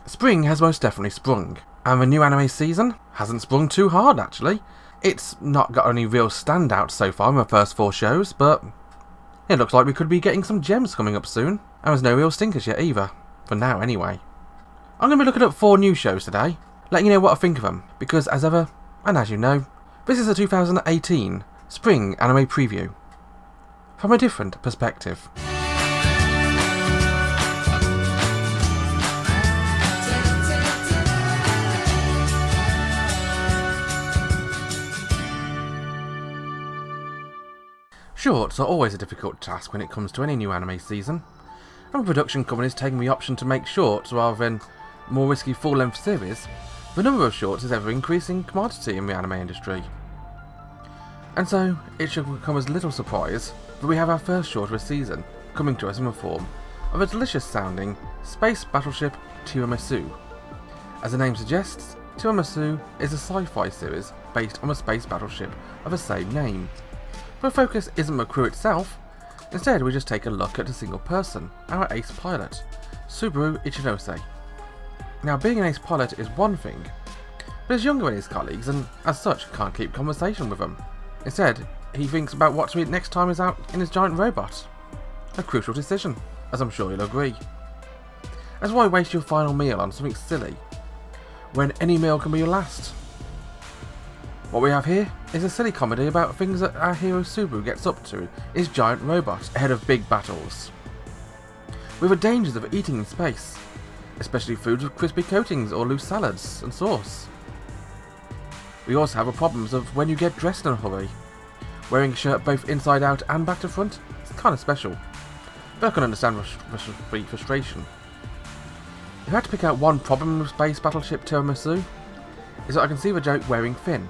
Spring has most definitely sprung, and the new anime season hasn't sprung too hard actually. It's not got any real standouts so far in the first 4 shows, but it looks like we could be getting some gems coming up soon, and there's no real stinkers yet either, for now anyway. I'm going to be looking at 4 new shows today, letting you know what I think of them, because as ever, and as you know, this is a 2018 Spring Anime Preview, from a different perspective. Shorts are always a difficult task when it comes to any new anime season, and with production companies taking the option to make shorts rather than more risky full-length series, the number of shorts is ever increasing commodity in the anime industry. And so, it should come as little surprise that we have our first short of the season coming to us in the form of a delicious sounding space battleship Tiramisu. As the name suggests, Tiramisu is a sci-fi series based on a space battleship of the same name. But the focus isn't the crew itself, instead we just take a look at a single person, our ace pilot, Subaru Ichinose. Now being an ace pilot is one thing, but he's younger than his colleagues and as such can't keep conversation with them. Instead, he thinks about what to eat next time he's out in his giant robot. A crucial decision, as I'm sure you'll agree. As why waste your final meal on something silly, when any meal can be your last? What we have here is a silly comedy about things that our hero Subaru gets up to in his giant robot ahead of big battles. With the dangers of eating in space, especially foods with crispy coatings or loose salads and sauce. We also have the problems of when you get dressed in a hurry. Wearing a shirt both inside out and back to front is kind of special, but I can understand the frustration. If I had to pick out one problem with Space Battleship Tiramisu, is that I can see the joke wearing thin.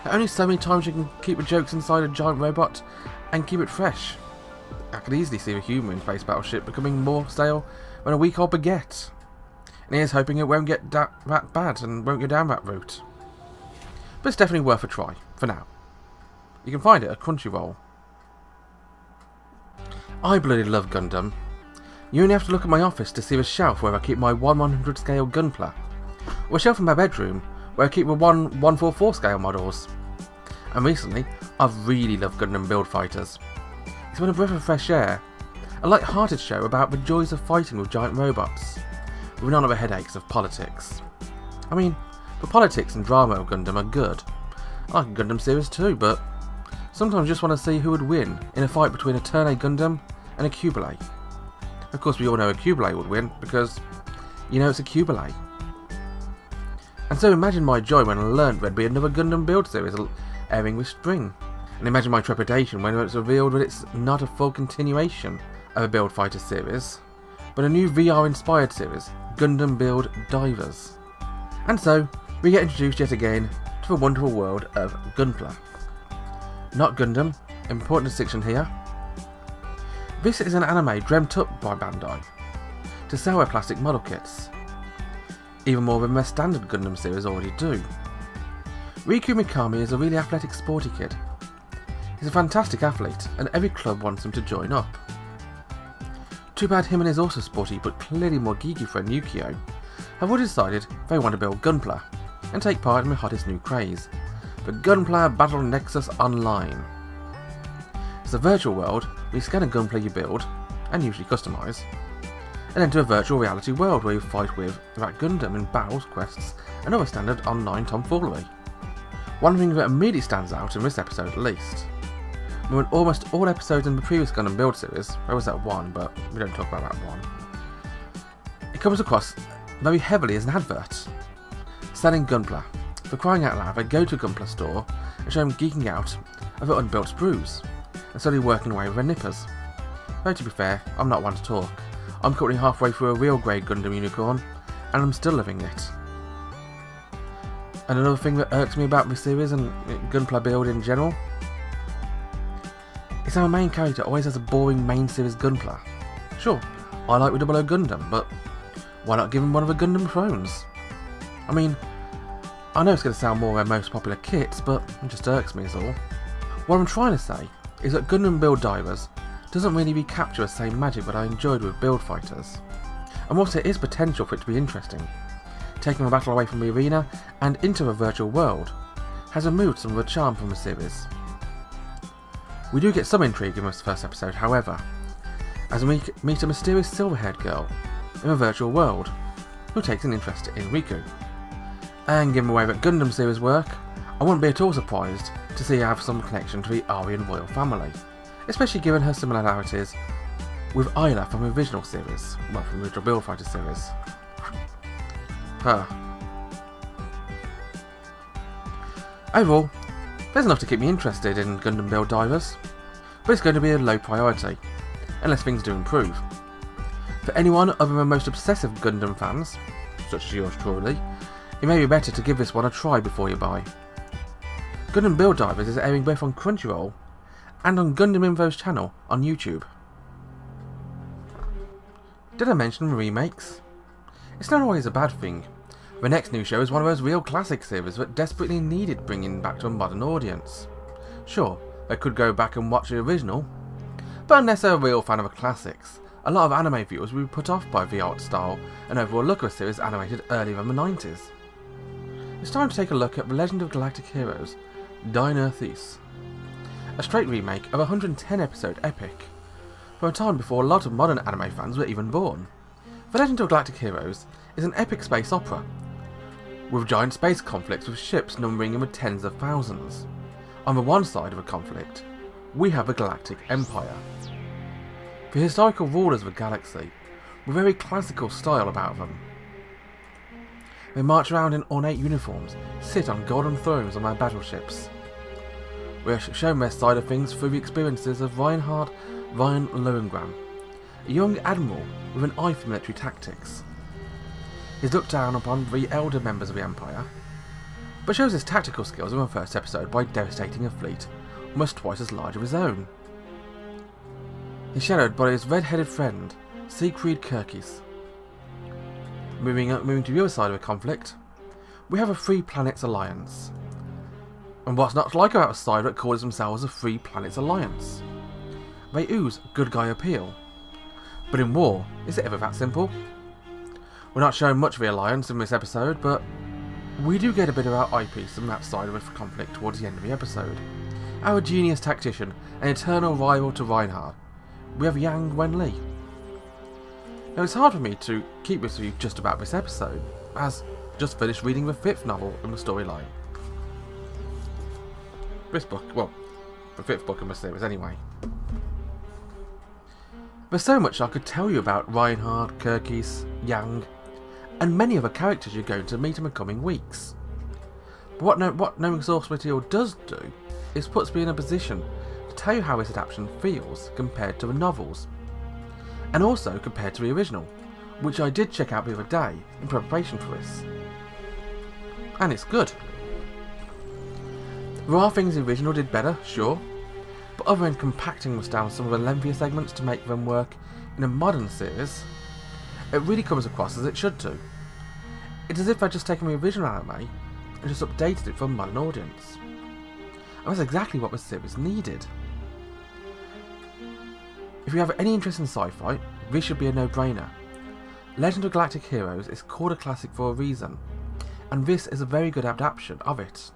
There are only so many times you can keep the jokes inside a giant robot and keep it fresh. I could easily see the humour in Space Battleship becoming more stale than a week-old baguette. And here's hoping it won't get that bad and won't go down that route. But it's definitely worth a try, for now. You can find it at Crunchyroll. I bloody love Gundam. You only have to look at my office to see the shelf where I keep my 1/100 scale Gunpla, or a shelf in my bedroom where I keep the 1/144 scale models. And recently, I've really loved Gundam Build Fighters. It's been a breath of fresh air, a light-hearted show about the joys of fighting with giant robots, with none of the headaches of politics. I mean, the politics and drama of Gundam are good. I like a Gundam series too, but sometimes I just want to see who would win in a fight between a Turn A Gundam and a Cubile. Of course we all know a Cubile would win, because, you know, it's a Cubile. And so imagine my joy when I learned there'd be another Gundam build series airing this spring. And imagine my trepidation when it was revealed that it's not a full continuation of a Build Fighter series, but a new VR-inspired series, Gundam Build Divers. And so, we get introduced yet again to the wonderful world of Gunpla. Not Gundam, important distinction here. This is an anime dreamt up by Bandai to sell their plastic model kits, even more than their standard Gundam series already do. Riku Mikami is a really athletic sporty kid. He's a fantastic athlete and every club wants him to join up. Too bad him and his also sporty but clearly more geeky friend Yukio have all decided they want to build Gunpla and take part in the hottest new craze, the Gunpla Battle Nexus Online. It's a virtual world where you scan a Gunpla you build, and usually customise, and enter a virtual reality world where you fight with that Gundam in battles, quests, and other standard online tomfoolery. One thing that immediately stands out in this episode at least, when almost all episodes in the previous Gundam build series, there was that one, but we don't talk about that one, it comes across very heavily as an advert. Selling Gunpla. For crying out loud, they go to a Gunpla store and show them geeking out over unbuilt sprues, and slowly working away with their nippers. Though to be fair, I'm not one to talk. I'm currently halfway through a real grade Gundam unicorn, and I'm still living it. And another thing that irks me about this series and Gunpla build in general is how our main character always has a boring main series Gunpla. Sure, I like the 00 Gundam, but why not give him one of the Gundam thrones? I mean, I know it's going to sound more their most popular kits, but it just irks me is all. What I'm trying to say is that Gundam Build Divers doesn't really recapture the same magic that I enjoyed with Build Fighters. and whilst there is potential for it to be interesting, taking a battle away from the arena and into a virtual world has removed some of the charm from the series. We do get some intrigue in this first episode, however, as we meet a mysterious silver-haired girl in a virtual world who takes an interest in Riku. And given the way that Gundam series work, I wouldn't be at all surprised to see her have some connection to the Aryan royal family, especially given her similarities with Ayla from the original series, well, from the original Build Fighter series. Overall, there's enough to keep me interested in Gundam Build Divers, but it's going to be a low priority, unless things do improve. For anyone other than most obsessive Gundam fans, such as yours truly, it may be better to give this one a try before you buy. Gundam Build Divers is airing both on Crunchyroll and on Gundam Info's channel on YouTube. Did I mention remakes? It's not always a bad thing. The next new show is one of those real classic series that desperately needed bringing back to a modern audience. Sure, they could go back and watch the original, but unless they're a real fan of the classics, a lot of anime viewers will be put off by the art style and overall look of a series animated earlier in the 90s. It's time to take a look at The Legend of Galactic Heroes, Diner Theiss, a straight remake of a 110 episode epic, from a time before a lot of modern anime fans were even born. The Legend of Galactic Heroes is an epic space opera, with giant space conflicts with ships numbering in the tens of thousands. On the one side of a conflict, we have the Galactic Empire, the historical rulers of the galaxy, with a very classical style about them. They march around in ornate uniforms, sit on golden thrones on their battleships. We are shown their side of things through the experiences of Reinhard von Lohengrin, a young admiral with an eye for military tactics. He's looked down upon the elder members of the Empire, but shows his tactical skills in the first episode by devastating a fleet almost twice as large as his own. He's shadowed by his red-headed friend, Siegfried Kirkis. Moving to the other side of the conflict, we have a Free Planets Alliance. And what's not to like about a side that calls themselves a Free Planets Alliance? They ooze good guy appeal. But in war, is it ever that simple? We're not showing much of the Alliance in this episode, but we do get a bit of our eyepiece from that side of the conflict towards the end of the episode. Our genius tactician, an eternal rival to Reinhard, we have Yang Wenli. Now it's hard for me to keep this with you just about this episode, as just finished reading the 5th novel in the storyline. This book, well, the 5th book in the series anyway. There's so much I could tell you about Reinhard, Kirkis, Yang, and many other characters you're going to meet in the coming weeks. But what knowing source material does do is puts me in a position to tell you how this adaptation feels compared to the novels, and also compared to the original, which I did check out the other day in preparation for this. And it's good. There are things the original did better, sure, but other than compacting down some of the lengthier segments to make them work in a modern series, it really comes across as it should do. It's as if I'd just taken the original anime and just updated it for a modern audience. And that's exactly what the series needed. If you have any interest in sci-fi, this should be a no-brainer. Legend of Galactic Heroes is called a classic for a reason, and this is a very good adaptation of it.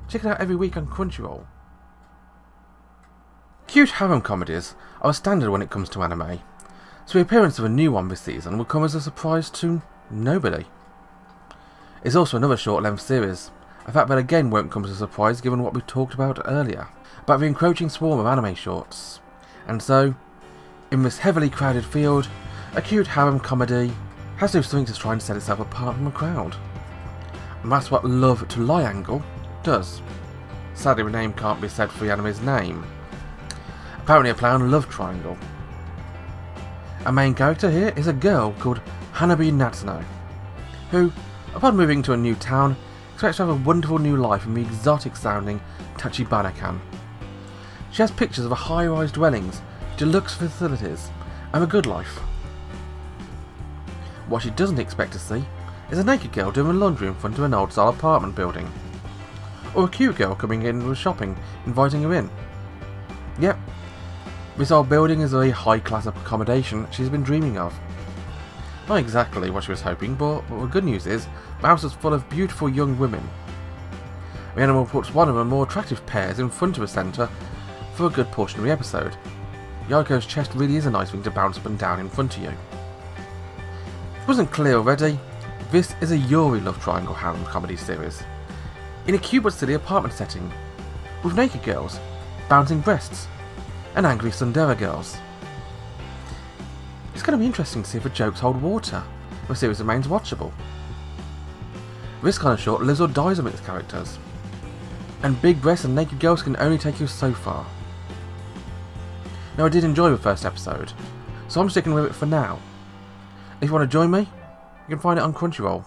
Check it out every week on Crunchyroll. Cute harem comedies are a standard when it comes to anime, so the appearance of a new one this season will come as a surprise to nobody. It's also another short-length series, a fact that again won't come as a surprise given what we talked about earlier, about the encroaching swarm of anime shorts. And so, in this heavily crowded field, a cute harem comedy has to do something to try and set itself apart from the crowd. And that's what Love to Triangle does. Sadly, the name can't be said for the anime's name. Apparently a play on love triangle. Our main character here is a girl called Hanabi Natsuno, who, upon moving to a new town, expects to have a wonderful new life in the exotic-sounding Tachibana-kan. She has pictures of high-rise dwellings, deluxe facilities, and a good life. What she doesn't expect to see is a naked girl doing laundry in front of an old-style apartment building, or a cute girl coming in with shopping, inviting her in. Yep, this old building is a high-class accommodation she's been dreaming of. Not exactly what she was hoping, but the good news is, the house is full of beautiful young women. The animal puts one of the more attractive pairs in front of the centre for a good portion of the episode. Yaiko's chest really is a nice thing to bounce up and down in front of you. If it wasn't clear already, this is a Yuri love triangle harem comedy series. In a cute but silly apartment setting, with naked girls, bouncing breasts, and angry tsundere girls. It's going to be interesting to see if the jokes hold water, if the series remains watchable. This kind of short lives or dies among its characters, and big breasts and naked girls can only take you so far. Now, I did enjoy the first episode, so I'm sticking with it for now. If you want to join me, you can find it on Crunchyroll.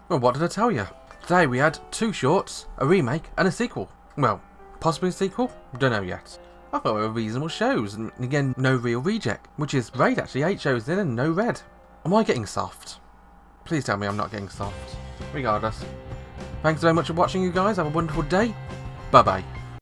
Well, what did I tell you? Today we had 2 shorts, a remake and a sequel. Well, possibly a sequel? Don't know yet. I thought they were reasonable shows, and again, no real reject, which is great actually, 8 shows in and no red. Am I getting soft? Please tell me I'm not getting soft. Regardless. Thanks very much for watching, you guys. Have a wonderful day. Bye bye.